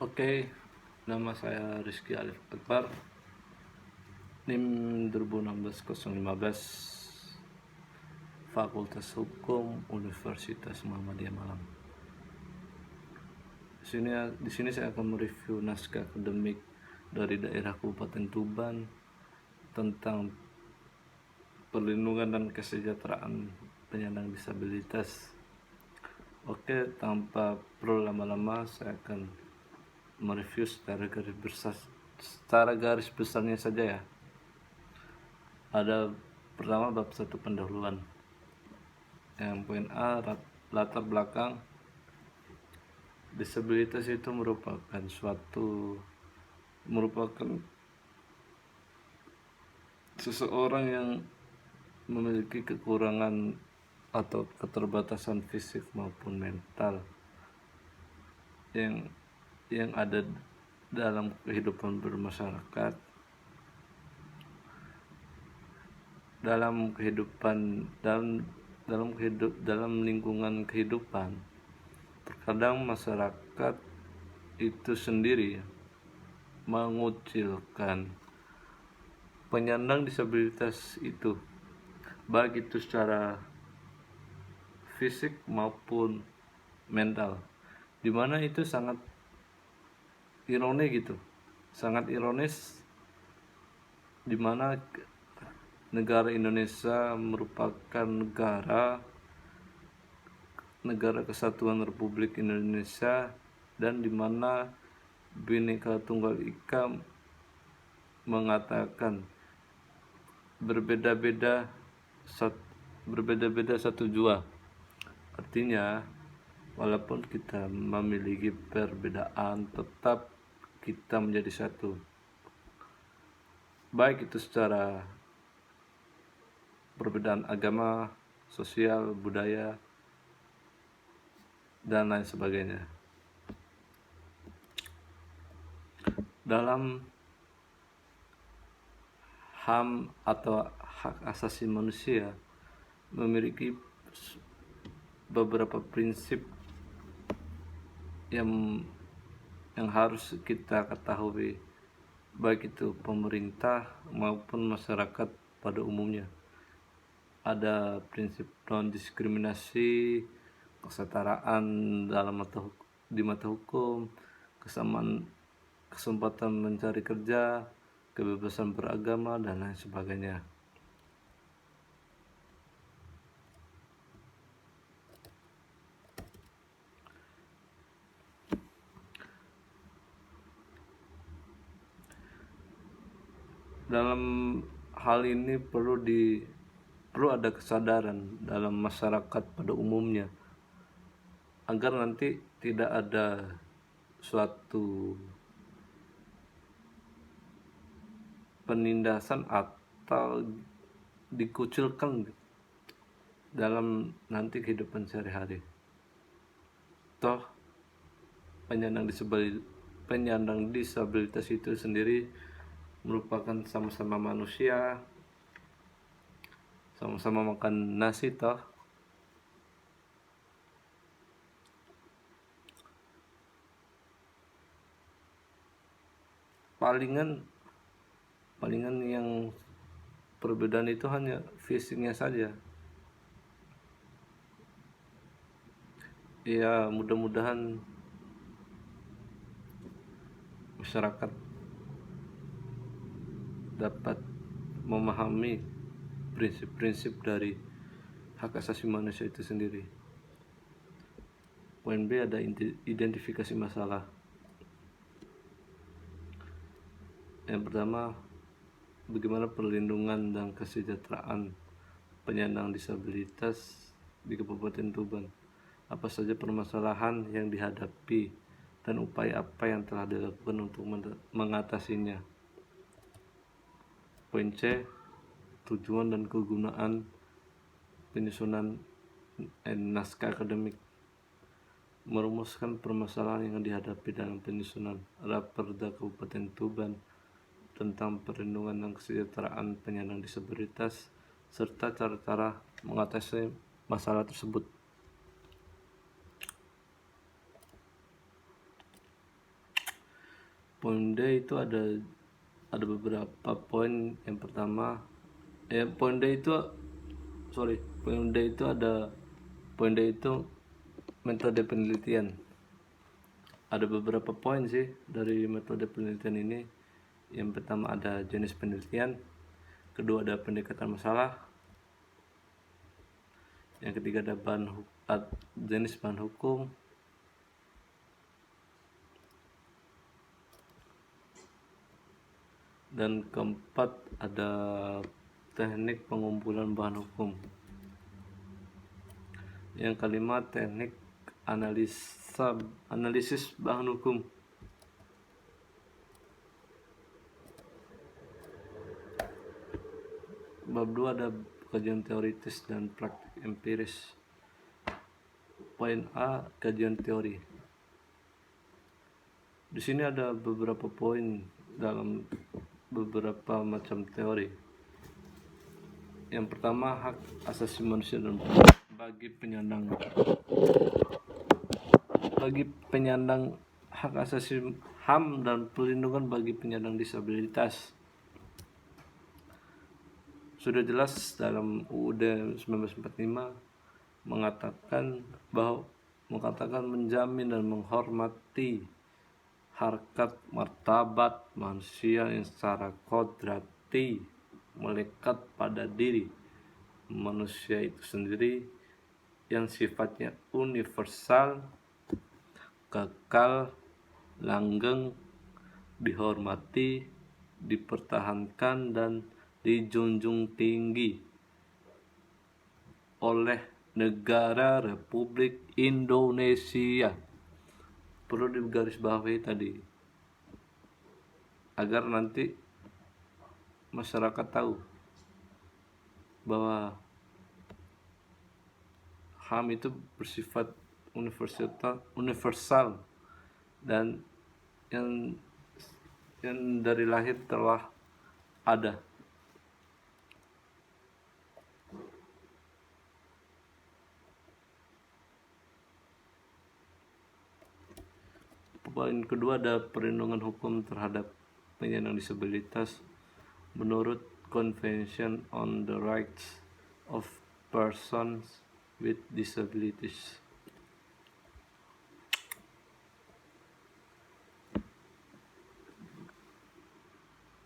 Oke, nama saya Rizky Alif Akbar, NIM 2016-015, Fakultas Hukum Universitas Muhammadiyah Malang. Di sini saya akan mereview naskah akademik dari daerah Kabupaten Tuban tentang perlindungan dan kesejahteraan penyandang disabilitas. Oke, tanpa perlu lama-lama saya akan mereview secara garis besarnya saja ya. Ada pertama bab 1 pendahuluan. Yang poin A, latar belakang. Disabilitas itu merupakan seseorang yang memiliki kekurangan atau keterbatasan fisik maupun mental yang ada dalam kehidupan bermasyarakat, dalam lingkungan kehidupan. Terkadang masyarakat itu sendiri mengucilkan penyandang disabilitas itu, baik itu secara fisik maupun mental, dimana itu sangat ironis dimana negara Indonesia merupakan negara kesatuan Republik Indonesia, dan dimana Bhinneka Tunggal Ika mengatakan berbeda-beda satu jua. Artinya walaupun kita memiliki perbedaan, tetap kita menjadi satu, baik itu secara perbedaan agama, sosial, budaya, dan lain sebagainya. Dalam HAM atau hak asasi manusia memiliki beberapa prinsip yang harus kita ketahui, baik itu pemerintah maupun masyarakat pada umumnya. Ada prinsip non-diskriminasi, kesetaraan di mata hukum, kesamaan kesempatan mencari kerja, kebebasan beragama, dan lain sebagainya. Dalam hal ini perlu ada kesadaran dalam masyarakat pada umumnya, agar nanti tidak ada suatu penindasan atau dikucilkan dalam nanti kehidupan sehari-hari. Toh penyandang disabilitas itu sendiri merupakan sama-sama manusia, sama-sama makan nasi toh. Palingan yang perbedaan itu hanya fisiknya saja. Ya, mudah-mudahan masyarakat dapat memahami prinsip-prinsip dari hak asasi manusia itu sendiri. Poin B, ada identifikasi masalah. Yang pertama, bagaimana perlindungan dan kesejahteraan penyandang disabilitas di Kabupaten Tuban. Apa saja permasalahan yang dihadapi dan upaya apa yang telah dilakukan untuk mengatasinya. Poin C, tujuan dan kegunaan penyusunan naskah akademik. Merumuskan permasalahan yang dihadapi dalam penyusunan Raperda Kabupaten Tuban tentang perlindungan dan kesejahteraan penyandang disabilitas, serta cara-cara mengatasi masalah tersebut. poin D itu ada beberapa poin. Yang pertama, poin D itu metode penelitian. Ada beberapa poin sih dari metode penelitian ini. Yang pertama ada jenis penelitian, kedua ada pendekatan masalah, yang ketiga ada jenis bahan hukum, dan keempat ada teknik pengumpulan bahan hukum. Yang kelima teknik analisis bahan hukum. Bab 2 ada kajian teoritis dan praktik empiris. Poin A, kajian teori. Di sini ada beberapa poin dalam beberapa macam teori. Yang pertama, hak asasi manusia dan bagi penyandang hak asasi HAM dan perlindungan bagi penyandang disabilitas. Sudah jelas dalam UUD 1945 mengatakan menjamin dan menghormati harkat martabat manusia yang secara kodrati melekat pada diri manusia itu sendiri, yang sifatnya universal, kekal, langgeng, dihormati, dipertahankan dan dijunjung tinggi oleh negara Republik Indonesia. Perlu digarisbawahi tadi agar nanti masyarakat tahu bahwa HAM itu bersifat universal dan yang dari lahir telah ada. Poin kedua ada perlindungan hukum terhadap penyandang disabilitas menurut Convention on the Rights of Persons with Disabilities.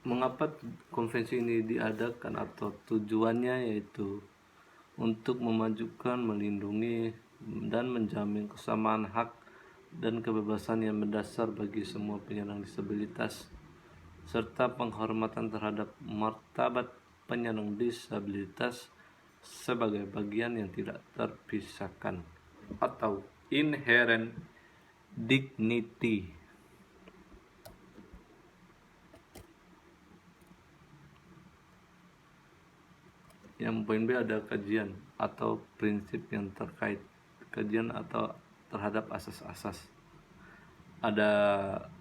Mengapa konvensi ini diadakan atau tujuannya yaitu untuk memajukan, melindungi, dan menjamin kesamaan hak dan kebebasan yang mendasar bagi semua penyandang disabilitas, serta penghormatan terhadap martabat penyandang disabilitas sebagai bagian yang tidak terpisahkan atau inherent dignity. Yang poin B ada kajian atau prinsip yang terkait kajian atau terhadap asas-asas. Ada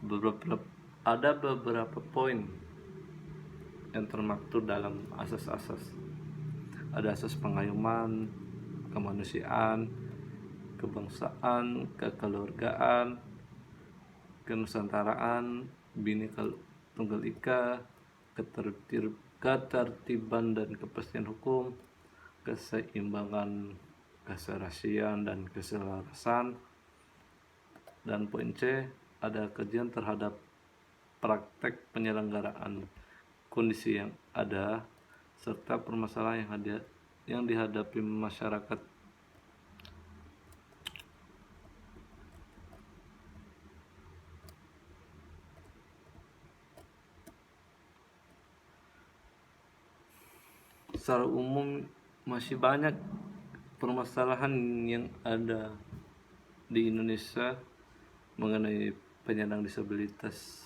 beberapa poin yang termaktub dalam asas-asas. Ada asas pengayuman, kemanusiaan, kebangsaan, kekeluargaan, kenusantaraan, Bhinneka Tunggal Ika, ketertiban dan kepastian hukum, keseimbangan, keserasian dan keselarasan. Dan poin C ada kajian terhadap praktek penyelenggaraan kondisi yang ada serta permasalahan yang dihadapi masyarakat. Secara umum masih banyak permasalahan yang ada di Indonesia mengenai penyandang disabilitas.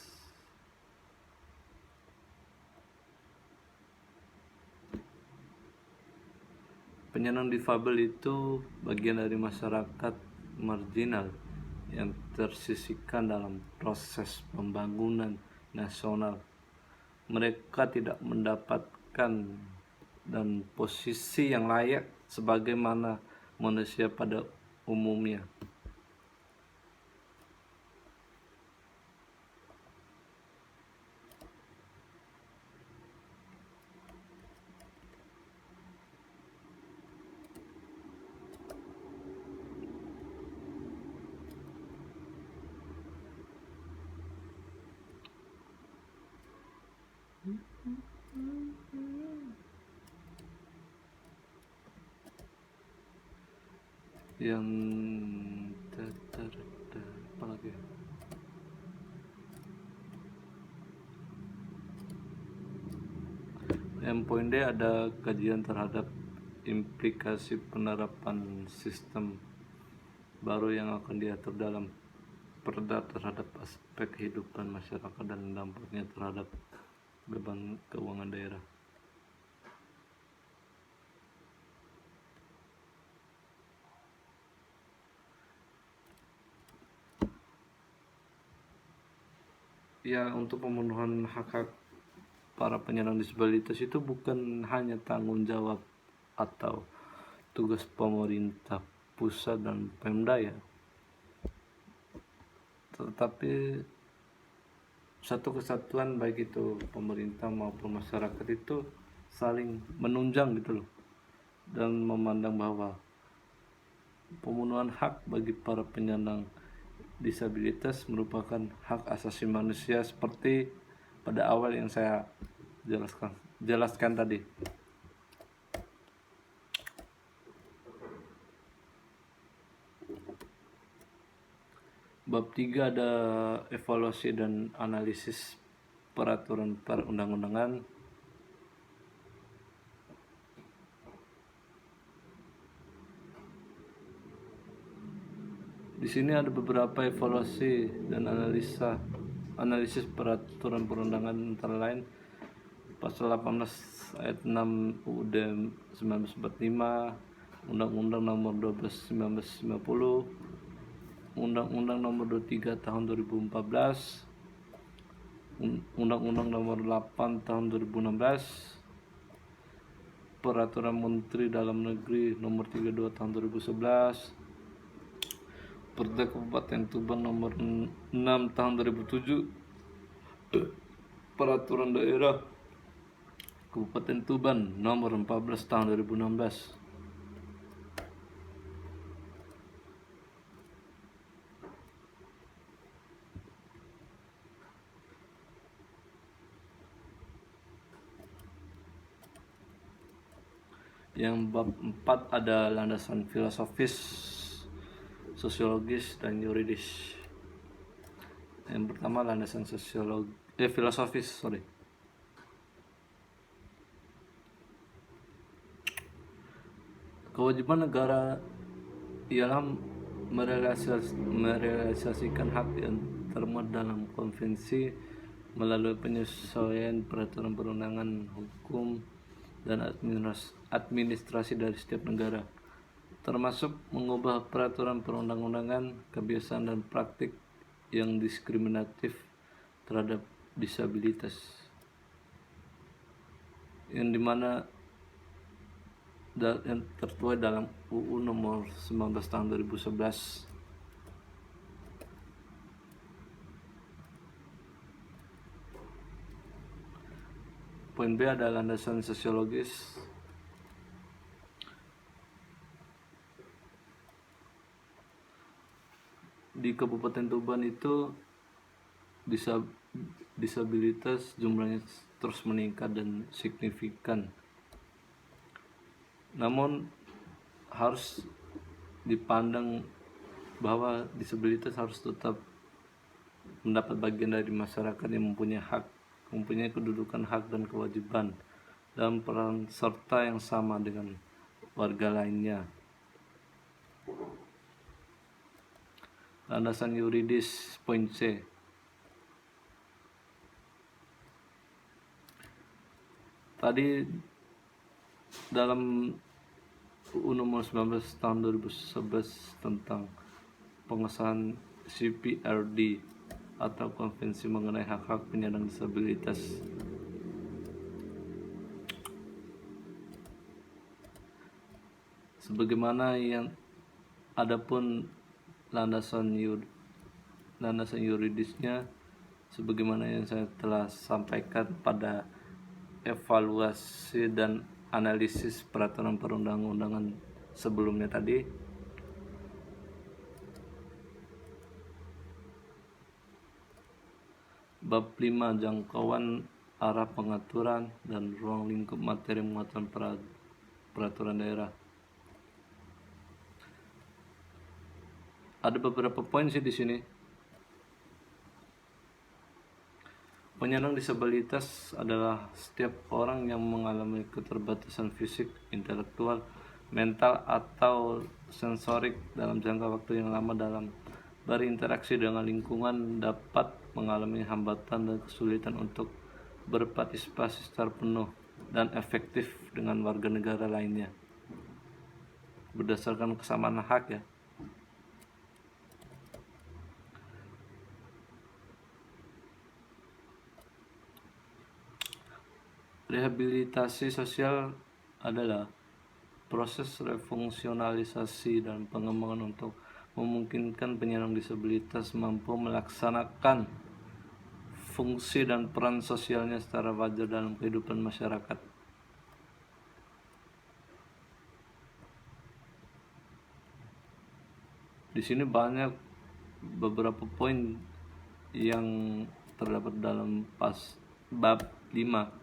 Penyandang difabel itu bagian dari masyarakat marginal yang tersisihkan dalam proses pembangunan nasional. Mereka tidak mendapatkan dan posisi yang layak sebagaimana manusia pada umumnya. Yang apa lagi? Yang poin D ada kajian terhadap implikasi penerapan sistem baru yang akan diatur dalam Perda terhadap aspek kehidupan masyarakat dan dampaknya terhadap beban keuangan daerah. Ya, untuk pemenuhan hak-hak para penyandang disabilitas itu bukan hanya tanggung jawab atau tugas pemerintah pusat dan Pemda ya, tetapi satu kesatuan baik itu pemerintah maupun masyarakat itu saling menunjang gitu loh, dan memandang bahwa pemenuhan hak bagi para penyandang disabilitas merupakan hak asasi manusia seperti pada awal yang saya jelaskan tadi. Bab 3 ada evaluasi dan analisis peraturan perundang-undangan. Di sini ada beberapa evaluasi dan analisis peraturan perundangan, antara lain pasal 18 ayat 6 UUD 1945, Undang-Undang Nomor 12 1950, Undang-Undang Nomor 23 Tahun 2014, Undang-Undang Nomor 8 Tahun 2016, Peraturan Menteri Dalam Negeri Nomor 32 Tahun 2011, Perda Kabupaten Tuban Nomor 6 Tahun 2007, Peraturan Daerah Kabupaten Tuban Nomor 14 Tahun 2016. Yang bab 4 ada landasan filosofis, sosiologis, dan yuridis. Yang pertama landasan filosofis. Kewajiban negara ialah merealisasikan hak yang termuat dalam konvensi melalui penyesuaian peraturan perundangan, hukum, dan administrasi dari setiap negara, termasuk mengubah peraturan perundang-undangan, kebiasaan dan praktik yang diskriminatif terhadap disabilitas, yang dimana yang tertuai dalam UU Nomor 19 Tahun 2011. Poin B ada landasan sosiologis. Di Kabupaten Tuban itu disabilitas jumlahnya terus meningkat dan signifikan. Namun harus dipandang bahwa disabilitas harus tetap mendapat bagian dari masyarakat yang mempunyai kedudukan hak dan kewajiban dalam peran serta yang sama dengan warga lainnya. Landasan yuridis, poin C. Tadi dalam UU Nomor 19 Tahun 2011 tentang pengesahan CPRD atau Konvensi mengenai hak-hak penyandang disabilitas. Sebagaimana yang adapun landasan yuridisnya sebagaimana yang saya telah sampaikan pada evaluasi dan analisis peraturan perundang-undangan sebelumnya tadi. Bab 5 jangkauan arah pengaturan, dan ruang lingkup materi muatan peraturan daerah. Ada beberapa poin sih di sini. Penyandang disabilitas adalah setiap orang yang mengalami keterbatasan fisik, intelektual, mental, atau sensorik dalam jangka waktu yang lama dalam berinteraksi dengan lingkungan, dapat mengalami hambatan dan kesulitan untuk berpartisipasi secara penuh dan efektif dengan warga negara lainnya berdasarkan kesamaan hak ya. Rehabilitasi sosial adalah proses refungsionalisasi dan pengembangan untuk memungkinkan penyandang disabilitas mampu melaksanakan fungsi dan peran sosialnya secara wajar dalam kehidupan masyarakat. Di sini banyak beberapa poin yang terdapat dalam bab 5.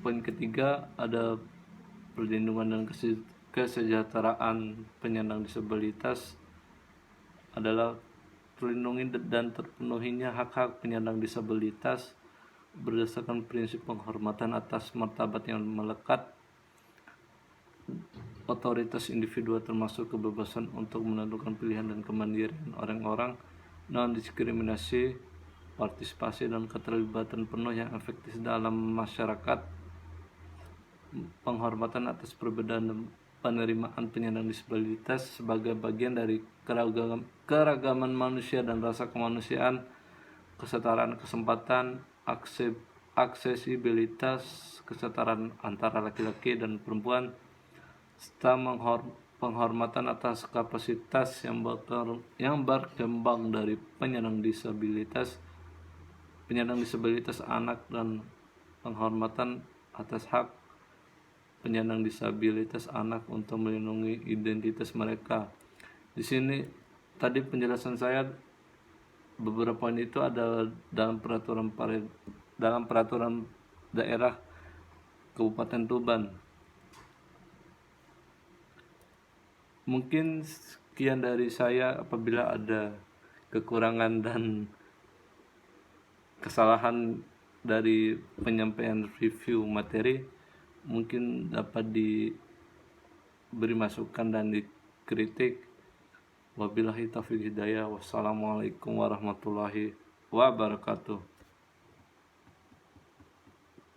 Poin ketiga ada perlindungan dan kesejahteraan penyandang disabilitas adalah terlindungi dan terpenuhinya hak-hak penyandang disabilitas berdasarkan prinsip penghormatan atas martabat yang melekat, otoritas individu termasuk kebebasan untuk menentukan pilihan dan kemandirian orang-orang, non-diskriminasi, partisipasi dan keterlibatan penuh yang efektif dalam masyarakat, penghormatan atas perbedaan dan penerimaan penyandang disabilitas sebagai bagian dari keragaman manusia dan rasa kemanusiaan, kesetaraan kesempatan, aksesibilitas, kesetaraan antara laki-laki dan perempuan, serta penghormatan atas kapasitas yang berkembang dari penyandang disabilitas anak, dan penghormatan atas hak penyandang disabilitas anak untuk melindungi identitas mereka. Di sini tadi penjelasan saya beberapa poin itu ada dalam peraturan daerah Kabupaten Tuban. Mungkin sekian dari saya. Apabila ada kekurangan dan kesalahan dari penyampaian review materi, mungkin dapat diberi masukan dan dikritik. Wabillahi taufiq hidayah. Wassalamualaikum warahmatullahi wabarakatuh.